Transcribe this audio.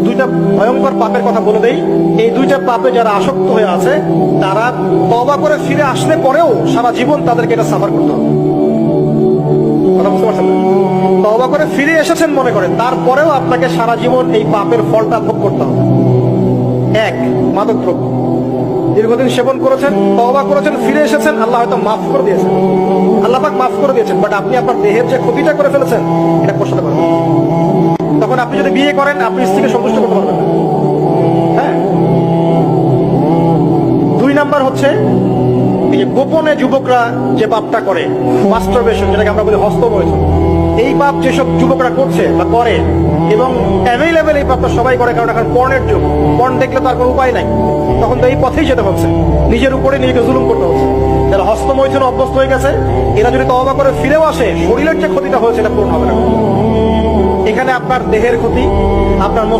দুইটা ভয়ঙ্কর পাপের কথা বলে দেই। এই দুইটা পাপে যারা আসক্ত হয়ে আছে তারা তওবা করে ফিরে আসলে পরেও সারা জীবন তাদেরকে এটা সাফার করতে হবে। কথা বুঝতে পারছেন? তওবা করে ফিরে এসেছেন মনে করেন, তারপরেও আপনাকে সারা জীবন এই পাপের ফলটা ভোগ করতে হবে। এক, মাদকদ্রব্য দীর্ঘদিন সেবন করেছেন, তওবা করেছেন, ফিরে এসেছেন, আল্লাহ হয়তো মাফ করে দিয়েছেন, আল্লাহ পাক মাফ করে দিয়েছেন, বাট আপনি আপনার দেহের যে ক্ষতিটা করে ফেলেছেন এটা পোষাতে পারবেন। তখন আপনি যদি বিয়ে করেন আপনি স্ত্রীকে সন্তুষ্ট করতে পারবেন না। হ্যাঁ। দুই নাম্বার হচ্ছে এই যে গোপনে যুবকরা যে পাপটা করে, মাস্টারবেশন, যেটাকে আমরা বলি হস্তমৈথুন, এই পাপ যেসব যুবকরা করছে বা করে, এবং অ্যাভেলেবেল এই পাপটা সবাই করে, কারণ এখন পর্নের যুগ, পর্ন দেখলে তার কোনো উপায় নাই, তখন তো এই পথেই যেতে হচ্ছে, নিজের উপরে নিজেকে জুলুম করতে হচ্ছে। যারা হস্তমৈথুন অভ্যস্ত হয়ে গেছে এরা যদি তওবা করে ফিরেও আসে, শরীরের যে ক্ষতিটা হয়েছে এটা পূরণ হবে না। এখানে আপনার দেহের ক্ষতি, আপনার